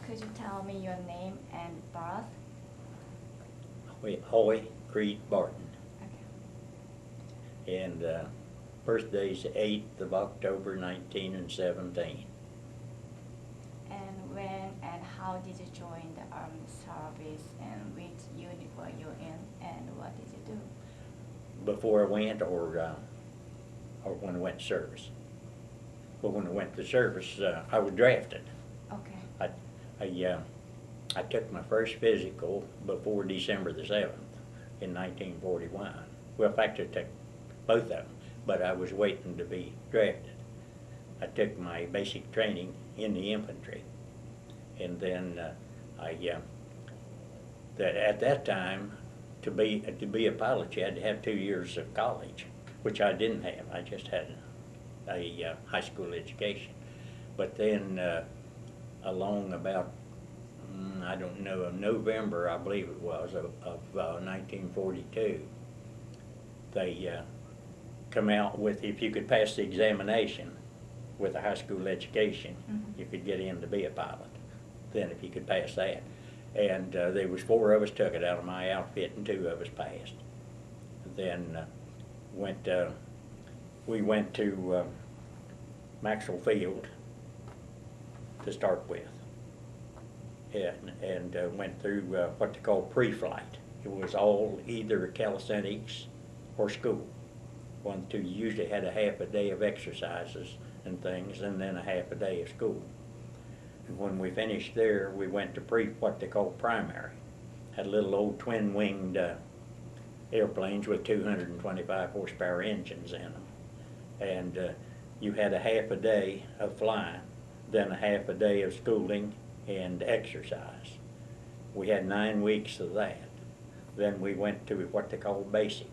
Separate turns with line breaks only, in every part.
Could you tell me your name and birth?
Hoy Creed Barton.
Okay.
And birthday's 8th of October 1917.
And when and how did you join the armed service, and which unit were you in, and what did you do?
Before I went, or when I went to service. But when I went to service, I was drafted.
Okay.
I took my first physical before December the 7th in 1941. Well, in fact, I took both of them, but I was waiting to be drafted. I took my basic training in the infantry, and then at that time, to be a pilot, you had to have 2 years of college, which I didn't have. I just had a high school education. But then along about, I don't know, November, I believe it was, of 1942, they come out with, if you could pass the examination with a high school education, you could get in to be a pilot, then if you could pass that. And there was 4 of us took it out of my outfit, and 2 of us passed. Then we went to Maxwell Field to start with, and went through what they call pre-flight. It was all either calisthenics or school. You usually had a half a day of exercises and things, and then a half a day of school. And when we finished there, we went to what they call primary. Had little old twin-winged airplanes with 225 horsepower engines in them. And you had a half a day of flying, then a half a day of schooling and exercise. We had 9 weeks of that. Then we went to what they call basic.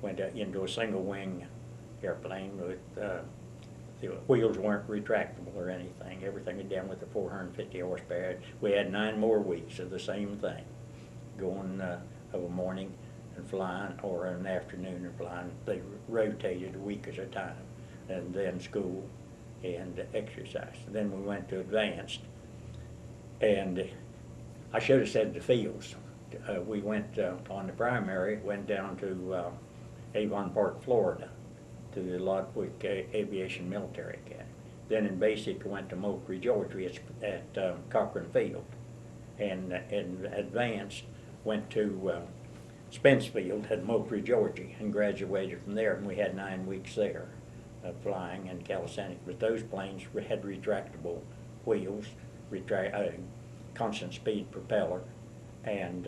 Went into a single wing airplane with the wheels weren't retractable or anything. Everything was done with the 450 horsepower. We had 9 more weeks of the same thing, going of a morning and flying, or an afternoon and flying. They rotated a week at a time, and then school and exercise. Then we went to advanced, and I should have said the fields. We went on the primary, went down to Avon Park, Florida, to the Ludwig Aviation Military Academy. Then in basic, went to Moultrie, Georgia at Cochran Field. And in advanced, went to Spence Field at Moultrie, Georgia, and graduated from there. And we had 9 weeks there of flying and calisthenics. But those planes had retractable wheels, constant speed propeller, and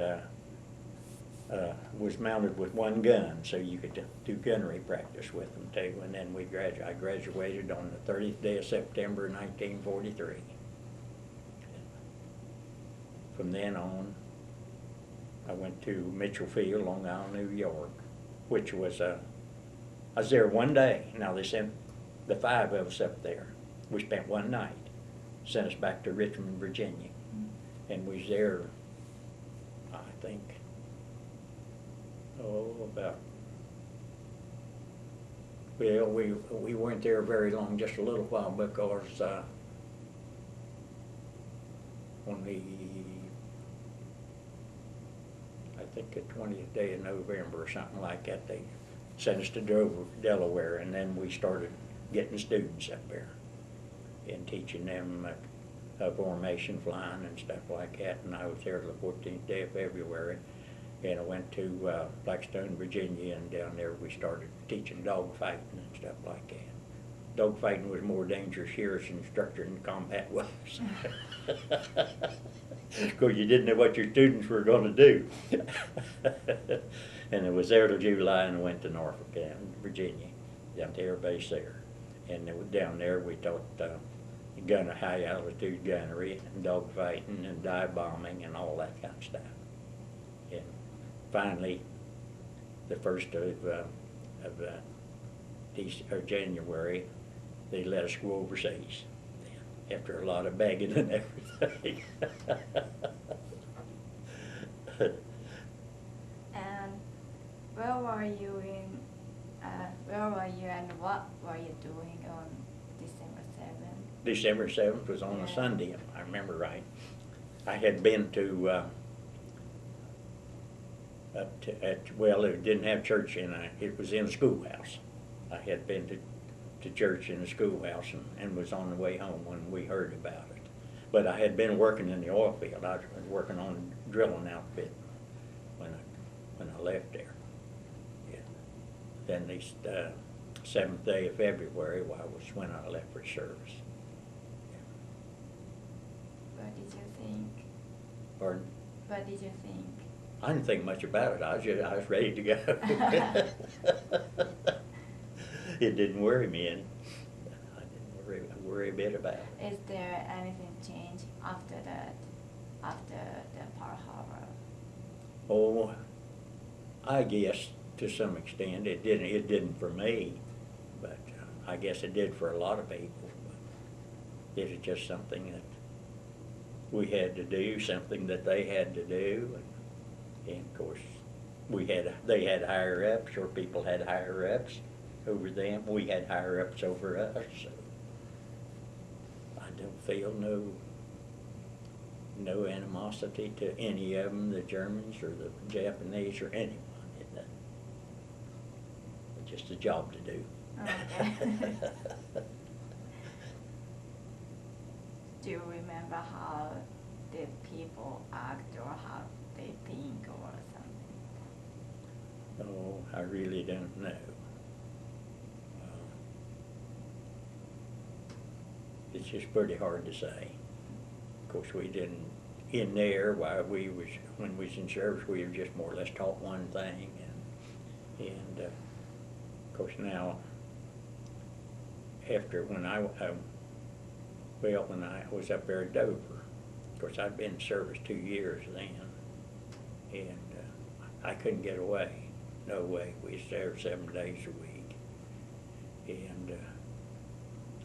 was mounted with 1 gun, so you could do gunnery practice with them too. And then I graduated on the 30th day of September 1943. From then on, I went to Mitchell Field, Long Island, New York, which was, I was there 1 day. Now they sent the 5 of us up there. We spent 1 night, sent us back to Richmond, Virginia, and we was there, I think, we weren't there very long, just a little while, because on the, I think the 20th day of November or something like that, they sent us to Delaware, and then we started getting students up there and teaching them formation flying and stuff like that. And I was there the 14th day of February. And I went to Blackstone, Virginia, and down there we started teaching dog fighting and stuff like that. Dog fighting was more dangerous here as an instructor than combat was. Because you didn't know what your students were going to do. And it was there till July, and I went to Norfolk, Virginia, down to Air Base there. And down there we taught high altitude gunnery and dog fighting and dive bombing and all that kind of stuff. And finally, the 1st of January, they let us go overseas after a lot of begging and everything.
And where were you and what were you doing on December 7th?
December 7th was on a Sunday, if I remember right. I had been to, well, it didn't have church in it. It was in a schoolhouse. I had been to church in a schoolhouse and was on the way home when we heard about it. But I had been working in the oil field. I was working on a drilling outfit when I left there. Yeah. Then the 7th day of February was when I left for service.
What did you think?
Pardon?
What did you think?
I didn't think much about it. I was ready to go. It didn't worry me any. I didn't worry a bit about it.
Is there anything changed after that, after the Pearl Harbor?
Oh, I guess to some extent it didn't. It didn't for me, but I guess it did for a lot of people. It was just something that we had to do, something that they had to do, and of course they had higher ups, or people had higher ups over them. We had higher ups over us. So I don't feel no animosity to any of them, the Germans or the Japanese or anyone. It's just a job to do.
Okay. Do you remember how the people act or how they think or something?
Oh, I really don't know. It's just pretty hard to say. Of course, we didn't, in there, when we was in service, we were just more or less taught one thing, and of course now, after when I was up there at Dover, of course I'd been in service 2 years then, and I couldn't get away, no way. We was there 7 days a week, and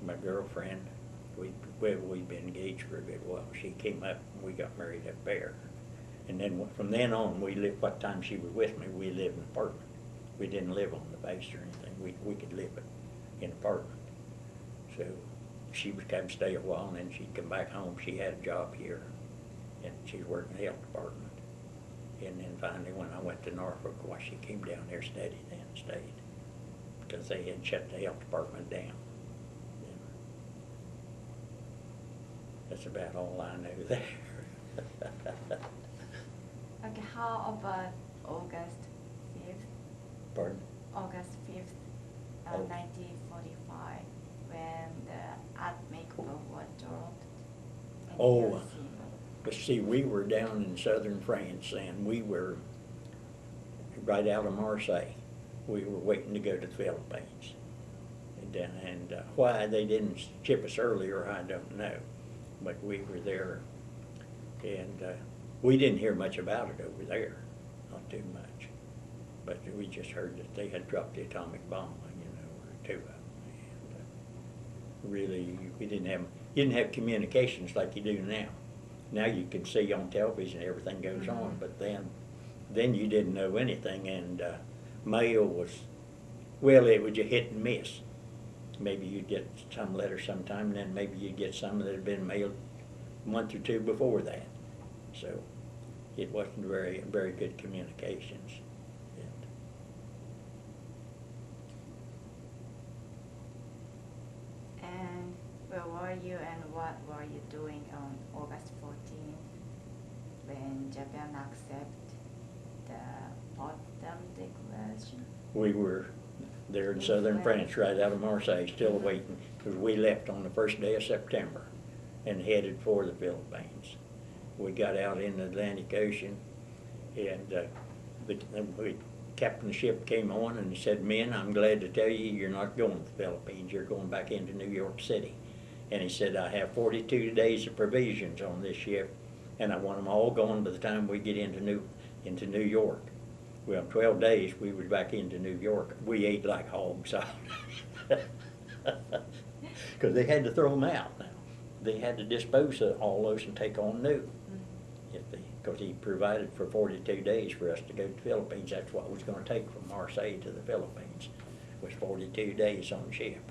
my girlfriend, we'd been engaged for a good while. She came up and we got married up there. And then from then on, what time she was with me, we lived in an apartment. We didn't live on the base or anything. We could live in an apartment. So she would come stay a while and then she'd come back home. She had a job here and she was working in the health department. And then finally when I went to Norfolk, why she came down there, studied and stayed. Because they had shut the health department down. That's about all I know there.
Okay, how about August 5th?
Pardon?
August 5th,
Oh.
1945, when the atomic bomb was dropped. in
Oh,
Hiroshima.
but see, we were down in southern France and we were right out of Marseille. We were waiting to go to the Philippines. And why they didn't ship us earlier, I don't know. But we were there, and we didn't hear much about it over there, not too much. But we just heard that they had dropped the atomic bomb, or two of them. And really, we didn't have communications like you do now. Now you can see on television everything goes on, but then you didn't know anything, and mail was, well, it was a hit and miss. Maybe you'd get some letters sometime, and then maybe you'd get some that had been mailed a month or two before that. So it wasn't very good communications.
And where were you and what were you doing on August 14th when Japan accepted the Potsdam Declaration?
We were there in southern France, right out of Marseille, still waiting, because we left on the 1st day of September and headed for the Philippines. We got out in the Atlantic Ocean, and the captain of the ship came on and he said, "Men, I'm glad to tell you you're not going to the Philippines, you're going back into New York City." And he said, "I have 42 days of provisions on this ship, and I want them all gone by the time we get into New York." Well, 12 days we was back into New York. We ate like hogs. Because they had to throw them out now. They had to dispose of all those and take on new. Because he provided for 42 days for us to go to the Philippines. That's what it was going to take from Marseille to the Philippines, was 42 days on ship.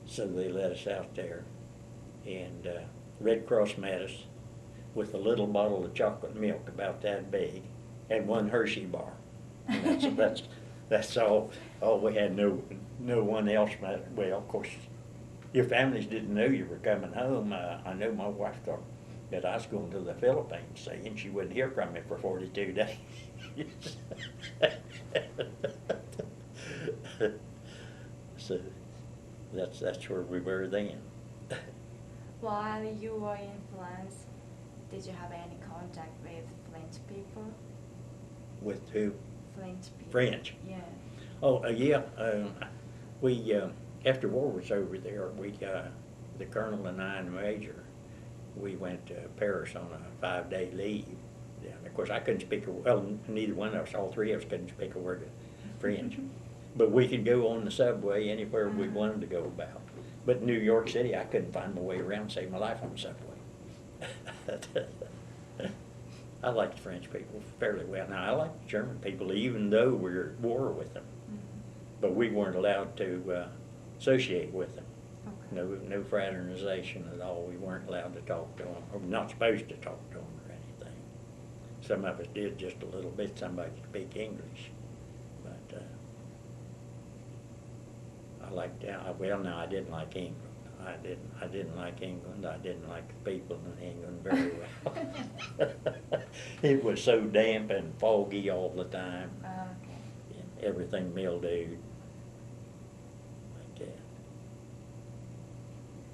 So they let us out there. And Red Cross met us with a little bottle of chocolate milk about that big and one Hershey bar. And that's all we had. No one else met. Well, of course, your families didn't know you were coming home. I know my wife thought that I was going to the Philippines, saying she wouldn't hear from me for 42 days. So that's where we were then.
While you were in France, did you have any contact with French people?
With who?
French people.
French.
Yeah.
Oh, yeah. We after war was over there, the colonel and I and the major, we went to Paris on a 5-day leave. Yeah, of course, I couldn't speak neither one of us, all three of us couldn't speak a word of French. But we could go on the subway anywhere we wanted to go about. But New York City, I couldn't find my way around, save my life on the subway. I liked the French people fairly well. Now, I liked the German people, even though we were at war with them. But we weren't allowed to associate with them.
Okay.
No fraternization at all. We weren't allowed to talk to them, or not supposed to talk to them or anything. Some of us did just a little bit. Somebody could speak English. But I liked, well, no, I didn't like England. I didn't like England. I didn't like the people in England very well. It was so damp and foggy all the time.
Okay.
And everything mildewed. Like that.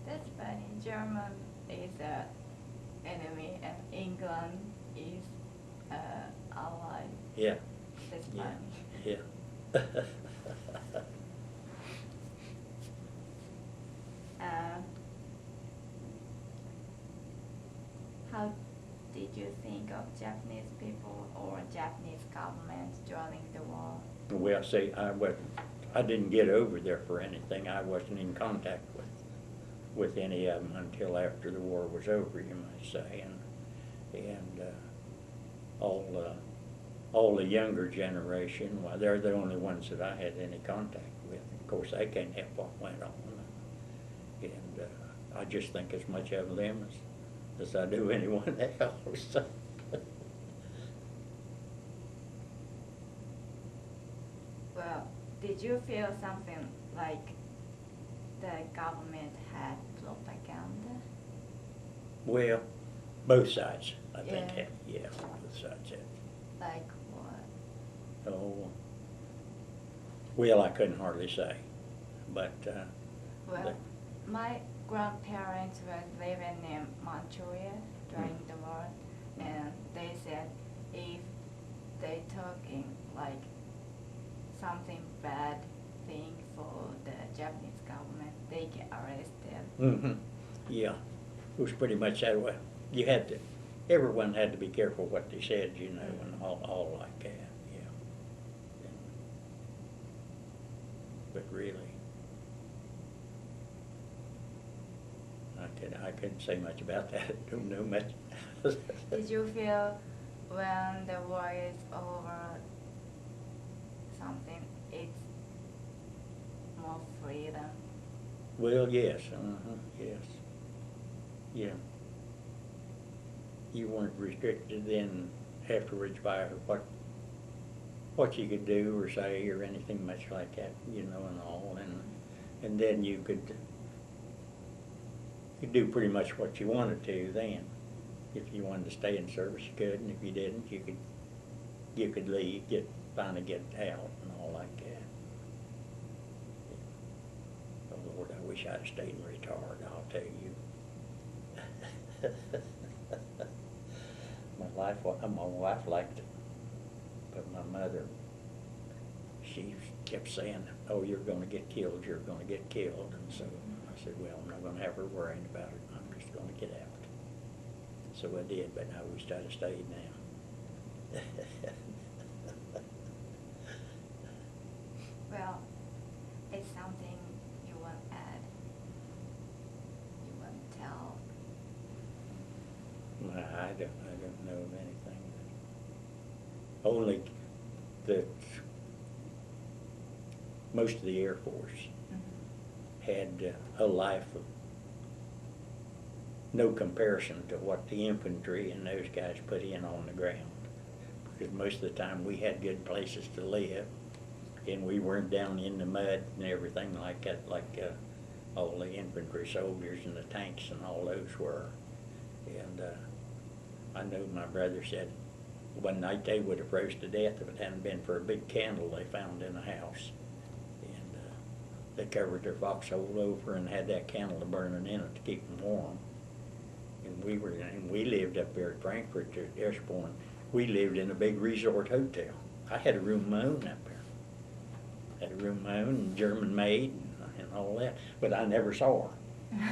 That's funny. German is an enemy and England is ally.
Yeah.
That's funny.
Yeah.
How did you think of Japanese people or Japanese government during the war?
Well, see, I didn't get over there for anything. I wasn't in contact with any of them until after the war was over, you might say, and all the younger generation. Well, they're the only ones that I had any contact with. Of course, they can't help what went on, and I just think as much of them as I do anyone else.
Well, did you feel something like the government had propaganda?
Well, both sides, I think,
Yeah.
yeah, both sides had.
Like what?
Oh, well, I couldn't hardly say, but
Well, my grandparents were living in Manchuria during the war, and they said if they talking like something bad thing for the Japanese government, they get arrested.
mm-hmm. Yeah, it was pretty much that way. You had to, everyone had to be careful what they said, you know, and all like that, yeah. But really, I couldn't say much about that. I don't know much.
Did you feel when the war is over something, it's more freedom?
Well, yes, yes, yeah. You weren't restricted then afterwards by what you could do or say or anything much like that, you know, and all, and then you could do pretty much what you wanted to then. If you wanted to stay in service, you could, and if you didn't, you could leave, finally get out and all like that. Oh Lord, I wish I'd have stayed and retired, I'll tell you. My wife liked it, but my mother, she kept saying, "Oh, you're going to get killed, you're going to get killed," and so I said, "Well, I'm not going to have her worrying about it. I'm just going to get out." So I did, but I wish I'd have stayed now.
Well, it's something you want to add, you want to tell.
I don't know of anything. Only that most of the Air Force had a life no comparison to what the infantry and those guys put in on the ground. Because most of the time we had good places to live, and we weren't down in the mud and everything like that, like all the infantry soldiers and the tanks and all those were. And I know my brother said one night they would have froze to death if it hadn't been for a big candle they found in the house. And they covered their foxhole over and had that candle burning in it to keep them warm. And we lived up there at Frankfurt at Eschborn. We lived in a big resort hotel. I had a room of my own up there. Had a room of my own, and German maid and all that, but I never saw her.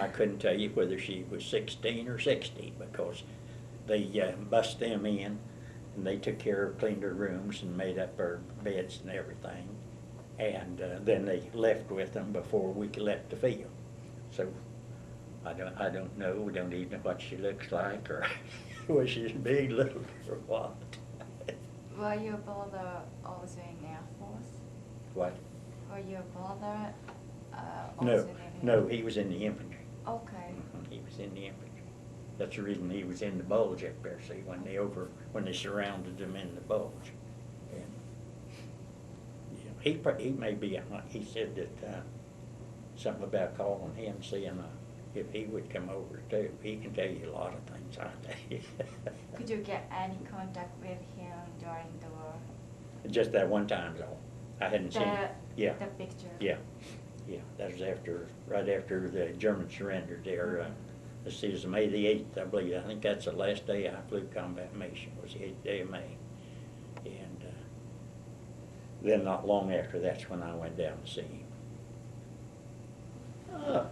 I couldn't tell you whether she was 16 or 60 because they bust them in and they took care of, cleaned her rooms and made up her beds and everything. And then they left with them before we left the field. So I don't know. We don't even know what she looks like or whether she's big, little, or what.
Were your brother also in Air Force?
What?
Were your brother also
No,
in
no, he was in the infantry.
Okay.
He was in the infantry. That's the reason he was in the bulge up there, see, when they surrounded him in the bulge. And, he may be, he said that something about calling him, seeing if he would come over too. He can tell you a lot of things, I tell you.
Could you get any contact with him during the war?
Just that one time though. I hadn't seen it. Yeah.
The picture?
Yeah, yeah, that was right after the Germans surrendered there. Let's see, it was May the 8th, I believe. I think that's the last day I flew combat mission, was the 8th day of May. And then not long after, that's when I went down to see him. Oh.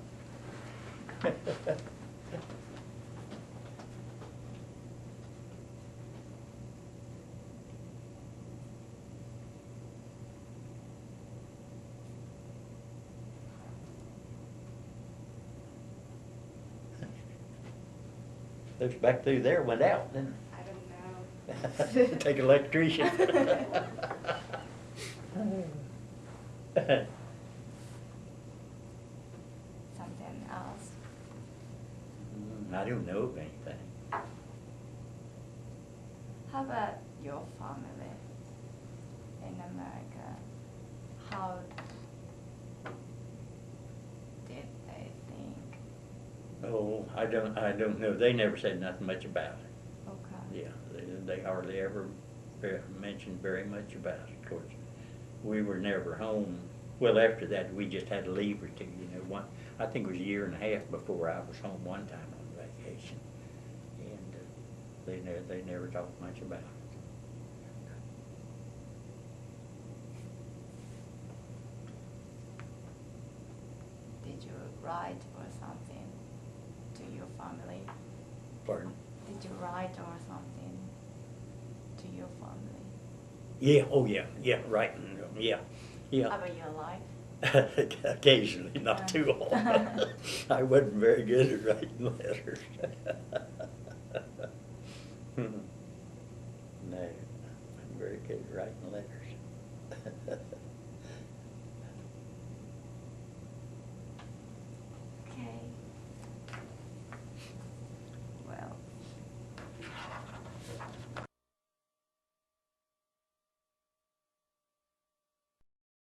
Those back through there went out, didn't
I don't know.
they? Take an electrician.
Something else?
I don't know of anything.
How about your family in America? How did they think?
Oh, I don't know. They never said nothing much about it.
Okay.
Yeah, they hardly ever mentioned very much about it. Of course, we were never home. Well, after that, we just had a leave or two. You know, I think it was a year and a half before I was home one time on vacation, and they never talked much about it.
Did you write or something to your family?
Pardon?
Did you write or something to your family?
Yeah. Oh, yeah. Yeah. Writing. Yeah. Yeah.
About your life?
Occasionally, not too often. I wasn't very good at writing letters. No, I wasn't very good at writing letters.